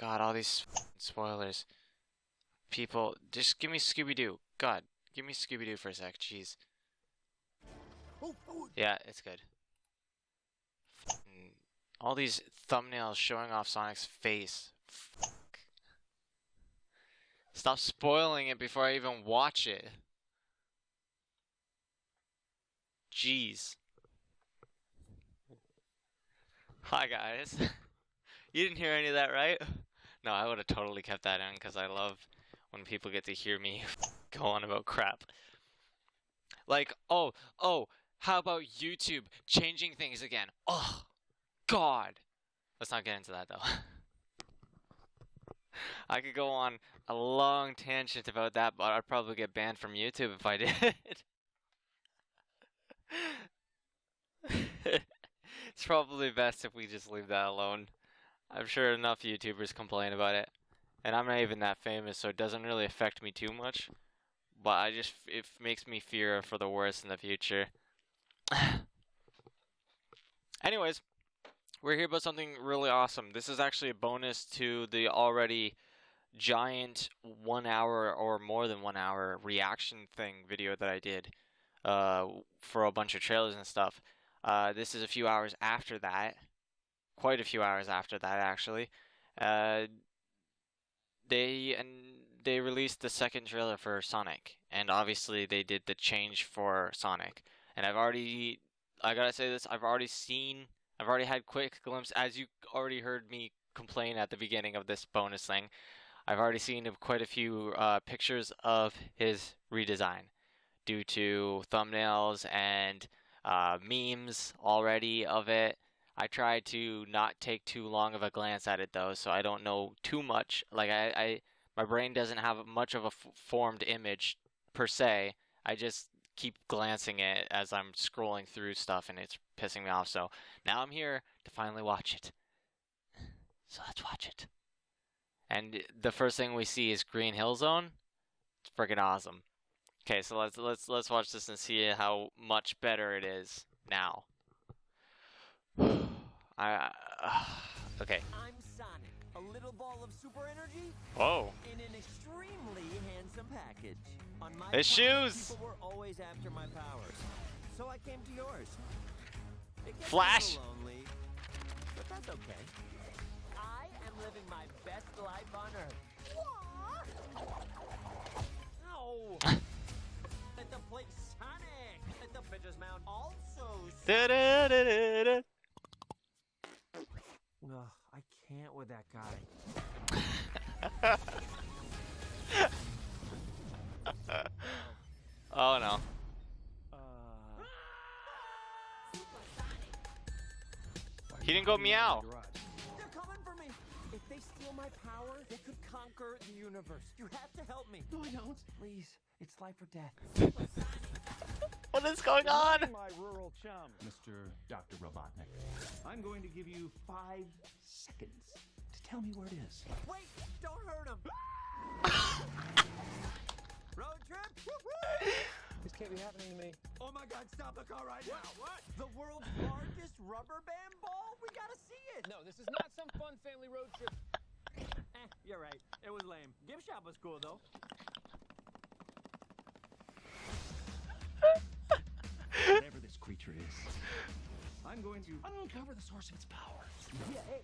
God, all these spoilers. People, just give me Scooby-Doo. God, give me Scooby-Doo for a sec. Jeez. Yeah, it's good. All these thumbnails showing off Sonic's face. Fuck. Stop spoiling it before I even watch it. Jeez. Hi guys. You didn't hear any of that, right? No, I would have totally kept that in because I love when people get to hear me go on about crap. Like, oh, how about YouTube changing things again? Oh, God. Let's not get into that though. I could go on a long tangent about that, but I'd probably get banned from YouTube if I did. It's probably best if we just leave that alone. I'm sure enough YouTubers complain about it. And I'm not even that famous, so it doesn't really affect me too much. But it makes me fear for the worst in the future. Anyways, we're here about something really awesome. This is actually a bonus to the already giant 1 hour or more than 1 hour reaction thing video that I did for a bunch of trailers and stuff. This is a few hours after that. Quite a few hours after that, actually. They released the second trailer for Sonic, and obviously they did the change for Sonic. And I gotta say this, I've already had quick glimpse, as you already heard me complain at the beginning of this bonus thing. I've already seen quite a few pictures of his redesign due to thumbnails and memes already of it. I tried to not take too long of a glance at it though, so I don't know too much. Like my brain doesn't have much of a formed image per se. I just keep glancing at it as I'm scrolling through stuff, and it's pissing me off. So now I'm here to finally watch it. So let's watch it. And the first thing we see is Green Hill Zone. It's freaking awesome. Okay, so let's watch this and see how much better it is now. Okay. I'm Sonic, a little ball of super energy. Whoa. In an extremely handsome package. On my His shoes. People were always after my powers, so I came to yours. It gets Flash. a little lonely, but that's okay. I am living my best life on Earth. Ow! At the place Sonic. At the bitch's mount also. Ugh, I can't with that guy. Oh no. He didn't go meow. They're coming for me. If they steal my power, they could conquer the universe. You have to help me. No, I don't. Please, it's life or death. What is going on? My rural chum, Mr. Dr. Robotnik. I'm going to give you 5 seconds to tell me where it is. Wait, don't hurt him. Road trip? This can't be happening to me. Oh my God, stop the car right now. What? The world's largest rubber band ball? We gotta see it. No, this is not some fun family road trip. You're right. It was lame. Gift shop was cool though. Whatever this creature is, I'm going to uncover the source of its power. Yeah, hey.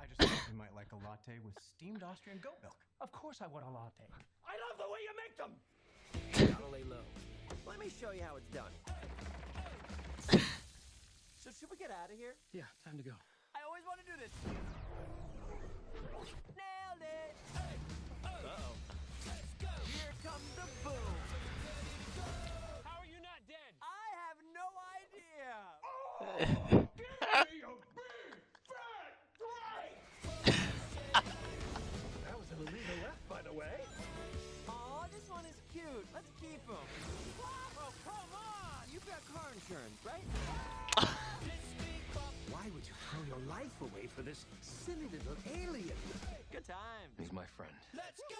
I just thought you might like a latte with steamed Austrian goat milk. Of course I want a latte. I love the way you make them! Gotta lay low. Let me show you how it's done. So should we get out of here? Yeah, time to go. I always want to do this. Nailed it! Uh-oh. Here comes the boom. How are you not dead? I have no idea. Give me a big fat break! That was an illegal left, by the way. Aw, this one is cute. Let's keep him. Oh, come on! You've got car insurance, right? Why would you throw your life away for this silly little alien? Good times. He's my friend. Let's go!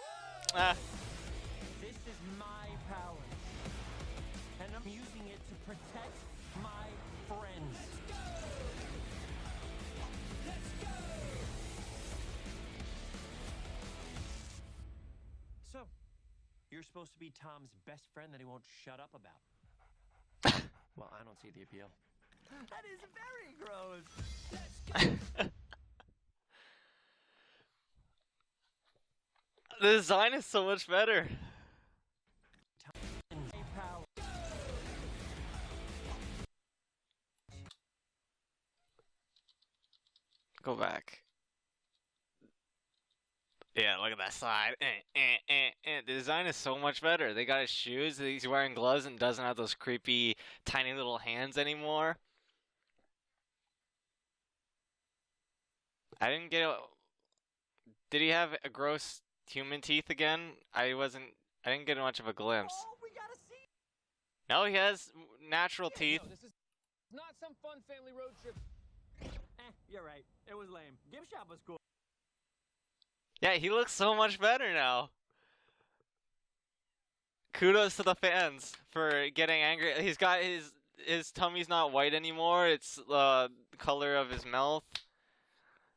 Ah. This is my power. And I'm using it to protect my you're supposed to be Tom's best friend that he won't shut up about. Well, I don't see the appeal. That is very gross. The design is so much better. Go back. Yeah, look at that slide. The design is so much better. They got his shoes. He's wearing gloves and doesn't have those creepy, tiny little hands anymore. I didn't get. Did he have a gross human teeth again? I didn't get much of a glimpse. Oh, we gotta see. No, he has natural teeth. No, this is not some fun family road trip. You're right. It was lame. Gift shop was cool. Yeah, he looks so much better now. Kudos to the fans for getting angry. He's got his tummy's not white anymore. It's the color of his mouth.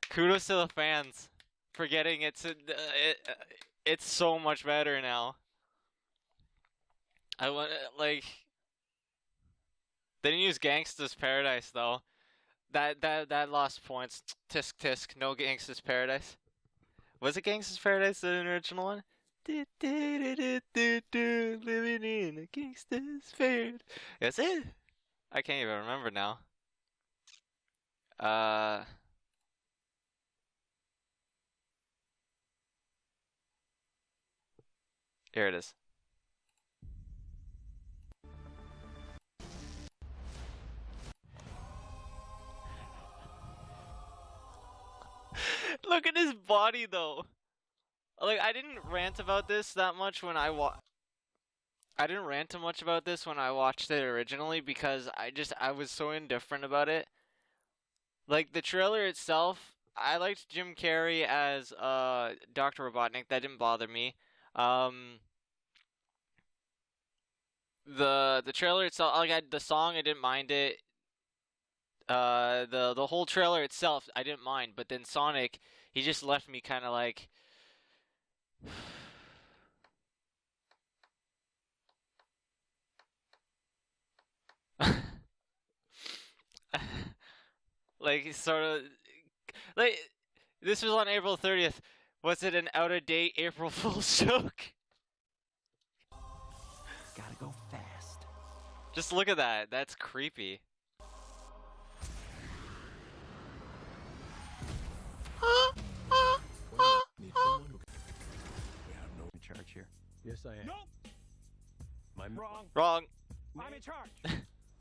Kudos to the fans for getting it's so much better now. I want like they didn't use Gangsta's Paradise though. That lost points. Tisk tisk. No Gangsta's Paradise. Was it Gangsta's Paradise the original one? Living in a gangsta's paradise. Is it? I can't even remember now. Here it is. Look at his body though. Like I didn't rant about this that much when I didn't rant too much about this when I watched it originally because I was so indifferent about it. Like the trailer itself, I liked Jim Carrey as Dr. Robotnik. That didn't bother me. The trailer itself, like the song, I didn't mind it. The whole trailer itself, I didn't mind. But then Sonic, he just left me kind of like. Like sort of like this was on April 30th. Was it an out of date April Fool's joke? Gotta go fast. Just look at that. That's creepy. Need someone who can... We have no In charge here. Yes, I am. Nope. Wrong. Wrong. I'm in charge.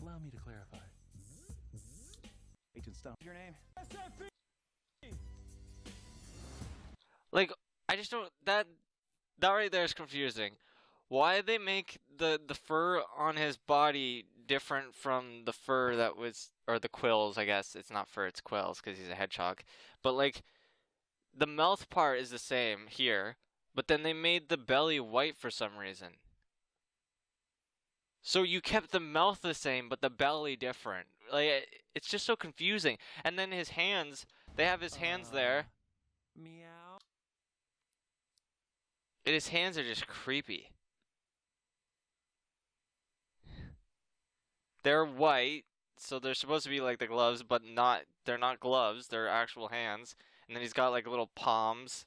Allow me to clarify. Agent, stop. Your name? SFP. Like I just don't that right there is confusing. Why they make the fur on his body different from the fur that was or the quills, I guess. It's not fur, it's quills because he's a hedgehog. But like the mouth part is the same here, but then they made the belly white for some reason. So you kept the mouth the same, but the belly different. Like it's just so confusing. And then his hands, they have his hands there. Meow. And his hands are just creepy. They're white, so they're supposed to be like the gloves, but they're not gloves, they're actual hands. And then he's got like little palms.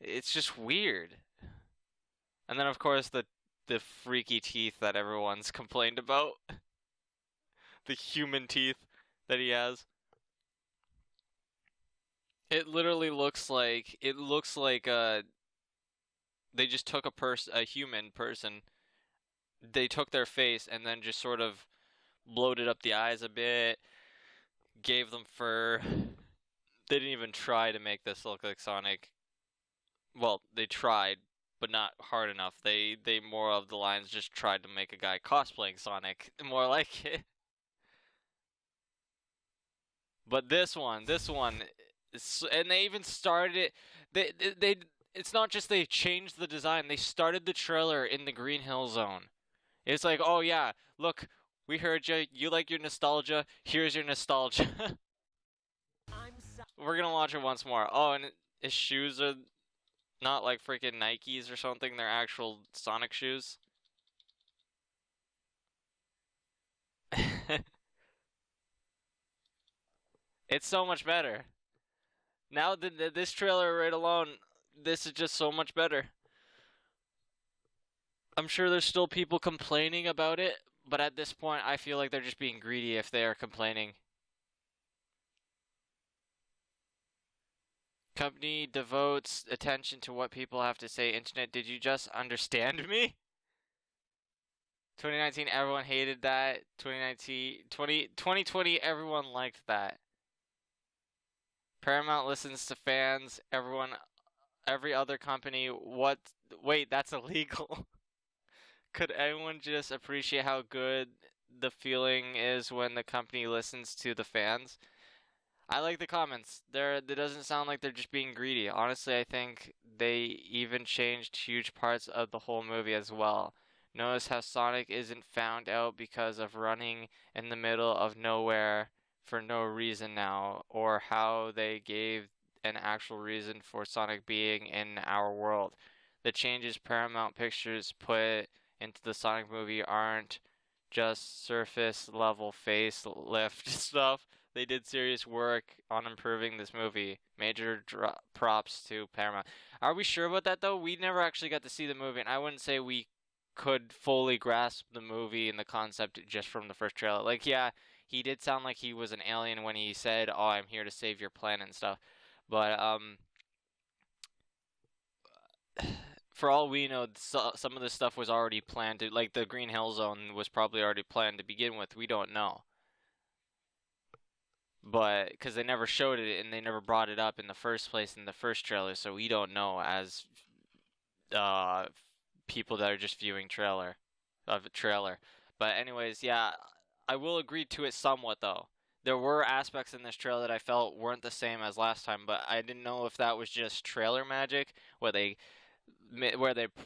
It's just weird. And then of course the freaky teeth that everyone's complained about. The human teeth that he has. It literally looks like they just took a human person. They took their face and then just sort of bloated up the eyes a bit, gave them fur. They didn't even try to make this look like Sonic. Well, they tried, but not hard enough. They more of the lines just tried to make a guy cosplaying Sonic more like it. But this one, and they even started it. They it's not just they changed the design. They started the trailer in the Green Hill Zone. It's like, oh yeah, look, we heard you. You like your nostalgia. Here's your nostalgia. I'm We're gonna watch it once more. Oh, and his shoes are Not like freaking Nikes or something, they're actual Sonic shoes. It's so much better. Now this trailer right alone, this is just so much better. I'm sure there's still people complaining about it, but at this point I feel like they're just being greedy if they are complaining. Company devotes attention to what people have to say. Internet, did you just understand me? 2019, everyone hated that. 2020, everyone liked that. Paramount listens to fans. Every other company. What? Wait, that's illegal. Could anyone just appreciate how good the feeling is when the company listens to the fans? I like the comments. It doesn't sound like they're just being greedy. Honestly, I think they even changed huge parts of the whole movie as well. Notice how Sonic isn't found out because of running in the middle of nowhere for no reason now, or how they gave an actual reason for Sonic being in our world. The changes Paramount Pictures put into the Sonic movie aren't just surface level facelift stuff. They did serious work on improving this movie. Major props to Paramount. Are we sure about that though? We never actually got to see the movie, and I wouldn't say we could fully grasp the movie and the concept just from the first trailer. Like, yeah, he did sound like he was an alien when he said, "Oh, I'm here to save your planet" and stuff. But for all we know, some of this stuff was already planned. Like the Green Hill Zone was probably already planned to begin with. We don't know. But because they never showed it and they never brought it up in the first place in the first trailer, so we don't know as uh people that are just viewing trailer of a trailer. But anyways, yeah, I will agree to it somewhat though. There were aspects in this trailer that I felt weren't the same as last time, but I didn't know if that was just trailer magic, where they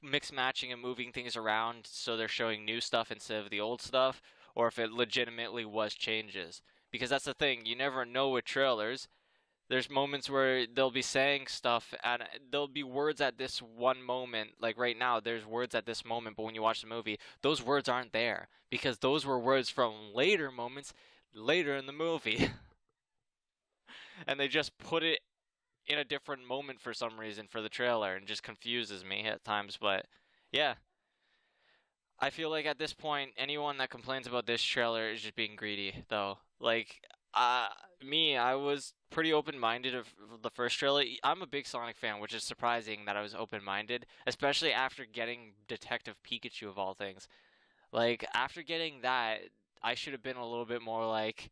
mix matching and moving things around so they're showing new stuff instead of the old stuff, or if it legitimately was changes. Because that's the thing, you never know with trailers. There's moments where they'll be saying stuff and there'll be words at this one moment. Like right now, there's words at this moment, but when you watch the movie, those words aren't there because those were words from later moments later in the movie. And they just put it in a different moment for some reason for the trailer and just confuses me at times. But yeah, I feel like at this point, anyone that complains about this trailer is just being greedy, though. Like, I was pretty open-minded of the first trailer. I'm a big Sonic fan, which is surprising that I was open-minded, especially after getting Detective Pikachu of all things. Like, after getting that, I should have been a little bit more like,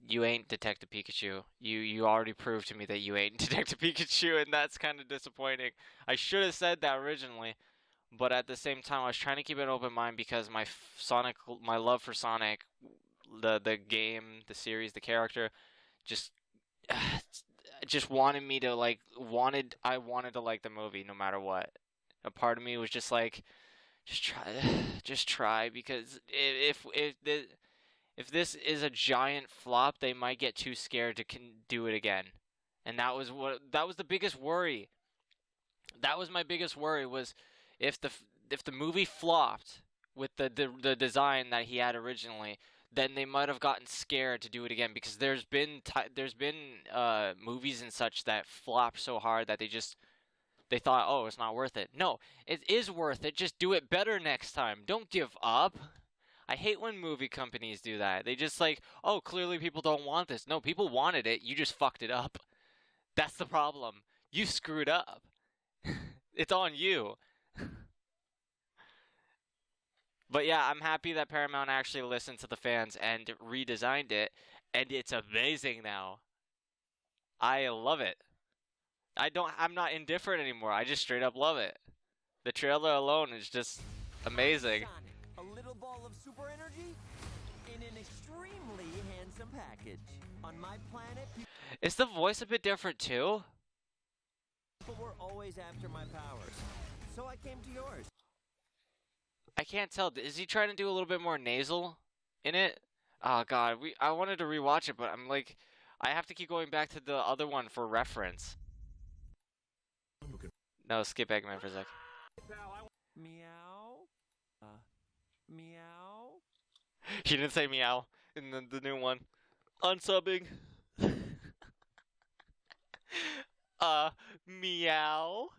you ain't Detective Pikachu. You already proved to me that you ain't Detective Pikachu, and that's kind of disappointing. I should have said that originally, but at the same time, I was trying to keep an open mind because my love for Sonic, the game, the series, the character, just just wanted me to I wanted to like the movie no matter what. A part of me was just like, just try, just try, because if this is a giant flop, they might get too scared to do it again, and that was the biggest worry. That was my biggest worry was if the movie flopped with the design that he had originally, then they might have gotten scared to do it again because there's been movies and such that flop so hard that they thought, oh, it's not worth it. No, it is worth it. Just do it better next time. Don't give up. I hate when movie companies do that. They just like, oh, clearly people don't want this. No, people wanted it. You just fucked it up. That's the problem. You screwed up. It's on you. But yeah, I'm happy that Paramount actually listened to the fans and redesigned it, and it's amazing now. I love it. I'm not indifferent anymore. I just straight up love it. The trailer alone is just amazing. Sonic, a little ball of super energy in an extremely handsome package. On my planet, Is the voice a bit different too? people were always after my powers, so I came to yours. I can't tell. Is he trying to do a little bit more nasal in it? Oh god, I wanted to rewatch it, but I'm like, I have to keep going back to the other one for reference. No, skip Eggman for a sec. Meow. Meow. He didn't say meow in the new one. Unsubbing. Meow.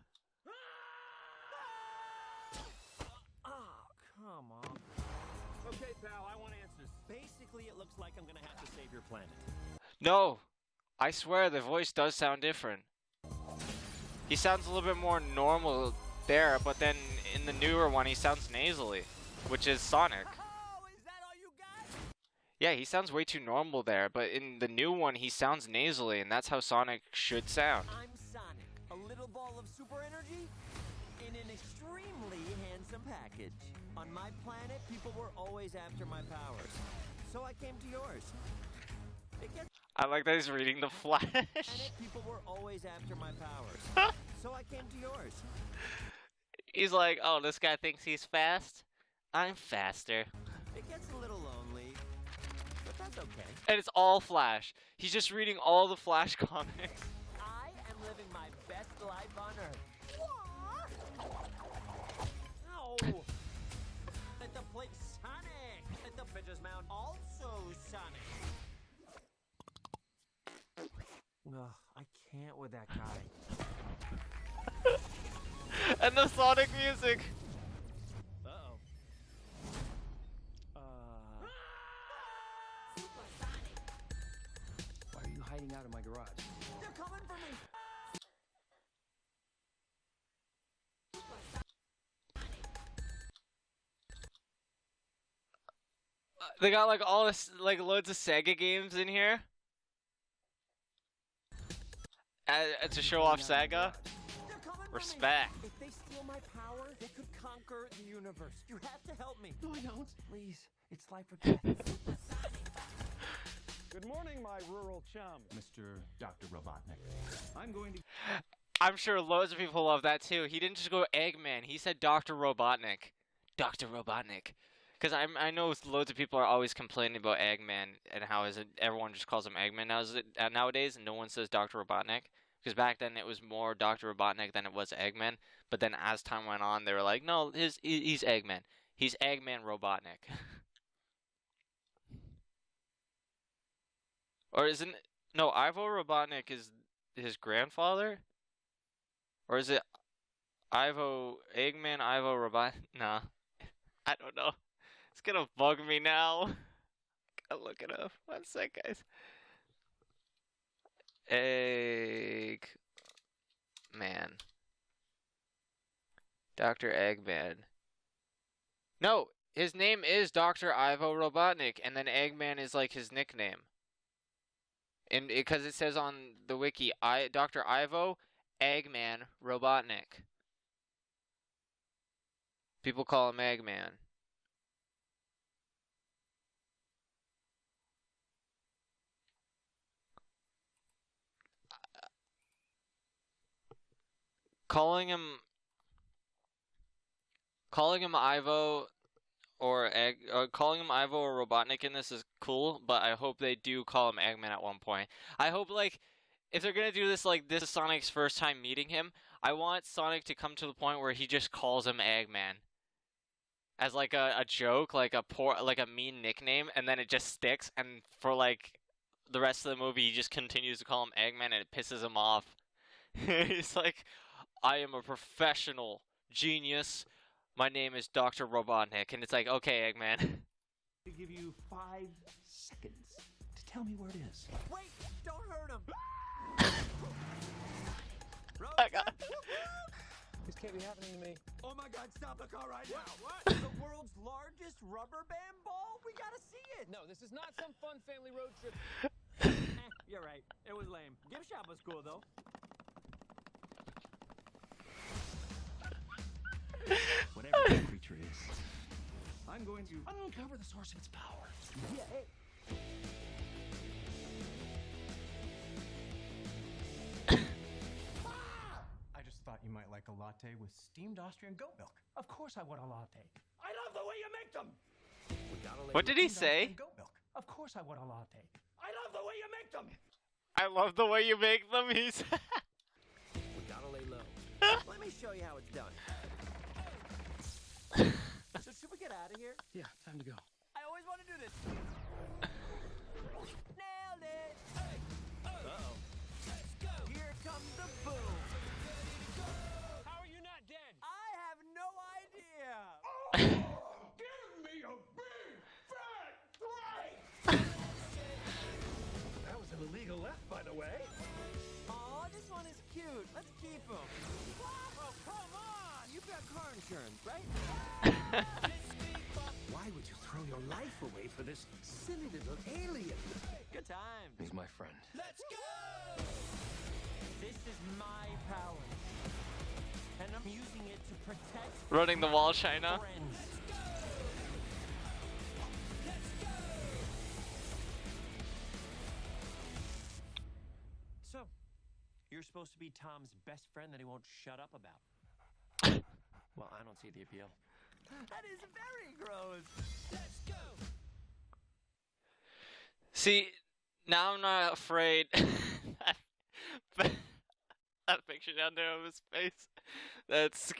Oh, come on. Okay, pal, I want answers. Basically, it looks like I'm gonna have to save your planet. No, I swear the voice does sound different. He sounds a little bit more normal there, but then in the newer one he sounds nasally, which is Sonic. Oh, is that all you got? Yeah, he sounds way too normal there, but in the new one he sounds nasally, and that's how Sonic should sound. I'm Sonic, a little ball of super energy in an extremely handsome package. On my planet, people were always after my powers, so I came to yours. It gets I like that he's reading the Flash. planet, people were always after my powers, so I came to yours. He's like, oh, this guy thinks he's fast? I'm faster. It gets a little lonely, but that's okay. And it's all Flash. He's just reading all the Flash comics. I am living my best life on Earth. Ow! Let the place Sonic. Let the bitches mount also Sonic. Ugh, I can't with that guy. And the Sonic music. Uh-oh. Why are you hiding out in my garage? They're coming for me. They got like all this, like loads of Sega games in here. To show off Sega. They're coming for Respect. me. If they steal my power, they could conquer the universe. You have to help me. No, I don't. Please, it's life or death. Good morning, my rural chum. Mr. Dr. Robotnik, I'm going to... I'm sure loads of people love that too. He didn't just go Eggman. He said Dr. Robotnik. Dr. Robotnik. Because I know loads of people are always complaining about Eggman and how everyone just calls him Eggman nowadays, and no one says Dr. Robotnik. Because back then it was more Dr. Robotnik than it was Eggman. But then as time went on, they were like, no, he's Eggman. He's Eggman Robotnik. Or isn't... No, Ivo Robotnik is his grandfather? Or is it Eggman, Ivo Robotnik? Nah. I don't know. It's gonna bug me now. Gotta look it up. One sec, guys. Eggman. Dr. Eggman. No, his name is Dr. Ivo Robotnik, and then Eggman is like his nickname. And because it says on the wiki, Dr. Ivo Eggman Robotnik. People call him Eggman. Calling him Ivo or calling him Ivo or Robotnik in this is cool, but I hope they do call him Eggman at one point. I hope, like, if they're gonna do this, like, this is Sonic's first time meeting him, I want Sonic to come to the point where he just calls him Eggman. As, like, a joke, like a mean nickname, and then it just sticks, and for, like, the rest of the movie, he just continues to call him Eggman, and it pisses him off. He's like, I am a professional genius. My name is Dr. Robotnik. And it's like, okay, Eggman. to give you 5 seconds to tell me where it is. Wait, don't hurt him. I got... This can't be happening to me. Oh my God, stop the car right now. What? The world's largest rubber band ball? We gotta see it. No, this is not some fun family road trip. You're right. It was lame. Gift shop was cool though. Whatever that creature is, I'm going to uncover the source of its power. Yeah, hey. I just thought you might like a latte with steamed Austrian goat milk. Of course I want a latte. I love the way you make them. What did he Steamed say? Austrian goat milk. Of course I want a latte. I love the way you make them. I love the way you make them. He's... We gotta lay low. Let me me show you how it's done. So should we get out of here? Yeah, time to go. I always want to do this. Nailed it. Uh-oh. Let's go. Here comes the boom. How are you not dead? I have no idea. Give me a big fat break! That was an illegal left, by the way. Aw, this one is cute. Let's keep him. Oh, come on. You've got car insurance, right? Why would you throw your life away for this silly little alien? Good times. He's my friend. Let's go! This is my power. And I'm using it to protect Running the wall, China. friends. So, you're supposed to be Tom's best friend that he won't shut up about. Well, I don't see the appeal. That is very gross. Let's go. See, now I'm not afraid. That picture down there of his face, that's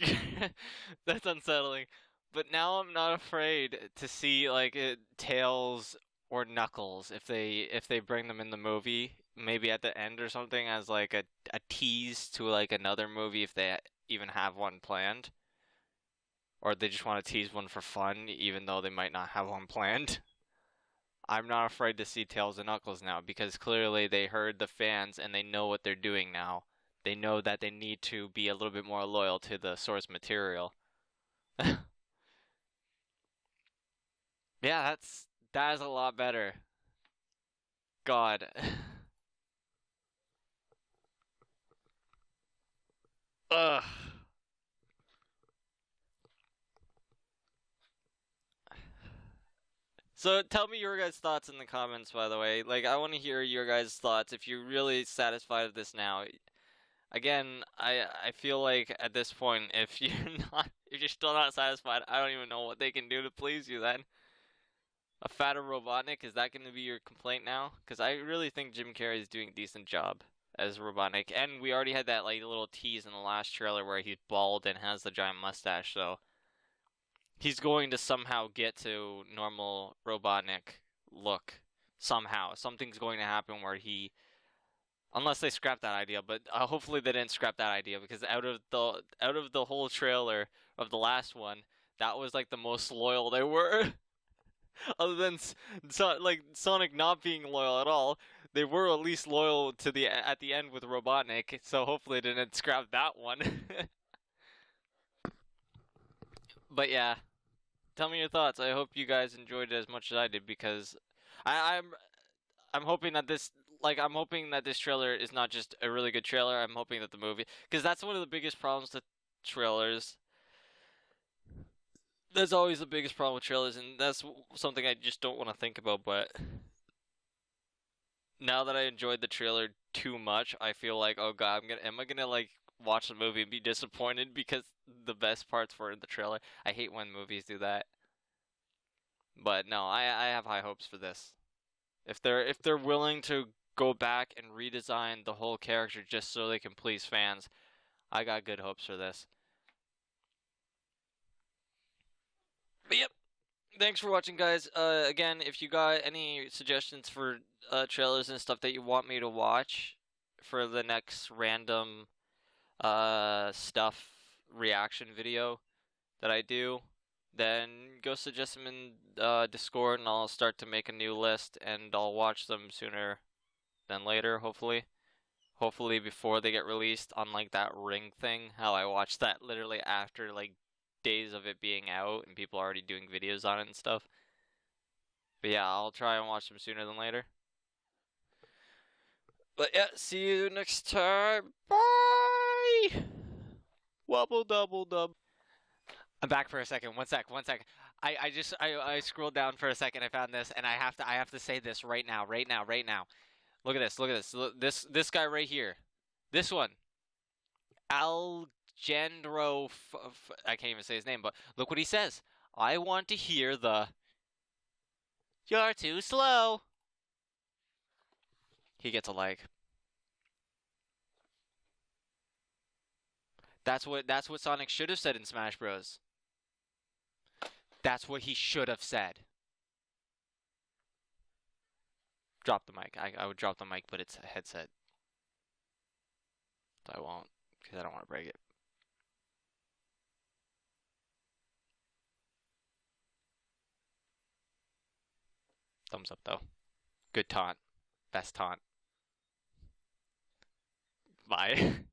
that's unsettling. But now I'm not afraid to see like Tails or Knuckles if they bring them in the movie, maybe at the end or something as like a tease to like another movie if they even have one planned. Or they just want to tease one for fun, even though they might not have one planned. I'm not afraid to see Tails and Knuckles now, because clearly they heard the fans and they know what they're doing now. They know that they need to be a little bit more loyal to the source material. Yeah, that is a lot better. God. Ugh. So tell me your guys' thoughts in the comments, by the way. Like, I want to hear your guys' thoughts if you're really satisfied with this now. Again, I feel like at this point, if you're still not satisfied, I don't even know what they can do to please you then. A fatter Robotnik, is that going to be your complaint now? Because I really think Jim Carrey is doing a decent job as Robotnik. And we already had that like little tease in the last trailer where he's bald and has the giant mustache, so he's going to somehow get to normal Robotnik look. Somehow. Something's going to happen where he... Unless they scrap that idea, but hopefully they didn't scrap that idea, because out of the whole trailer of the last one, that was like the most loyal they were. Other than like Sonic not being loyal at all, they were at least loyal to at the end with Robotnik. So hopefully they didn't scrap that one. But yeah, tell me your thoughts. I hope you guys enjoyed it as much as I did, because I'm hoping that I'm hoping that this trailer is not just a really good trailer. I'm hoping that the movie, because that's one of the biggest problems with trailers. That's always the biggest problem with trailers, and that's something I just don't want to think about. But now that I enjoyed the trailer too much, I feel like, oh god, am I gonna like watch the movie and be disappointed because the best parts were in the trailer? I hate when movies do that. But no, I have high hopes for this. If they're willing to go back and redesign the whole character just so they can please fans, I got good hopes for this. But yep, thanks for watching, guys. Again, if you got any suggestions for trailers and stuff that you want me to watch for the next random stuff reaction video that I do, then go suggest them in Discord, and I'll start to make a new list, and I'll watch them sooner than later, hopefully. Hopefully before they get released, unlike that Ring thing, how I watched that literally after like days of it being out and people already doing videos on it and stuff. But yeah, I'll try and watch them sooner than later. But yeah, see you next time. Bye! Wobble double dub. I'm back for a second. One sec. I scrolled down for a second. I found this, and I have to say this right now. Look at this. This guy right here. This one. Algendro. I can't even say his name, but look what he says. I want to hear the. You're too slow. He gets a like. That's what Sonic should have said in Smash Bros. That's what he should have said. Drop the mic. I would drop the mic, but it's a headset. So I won't, because I don't want to break it. Thumbs up, though. Good taunt. Best taunt. Bye.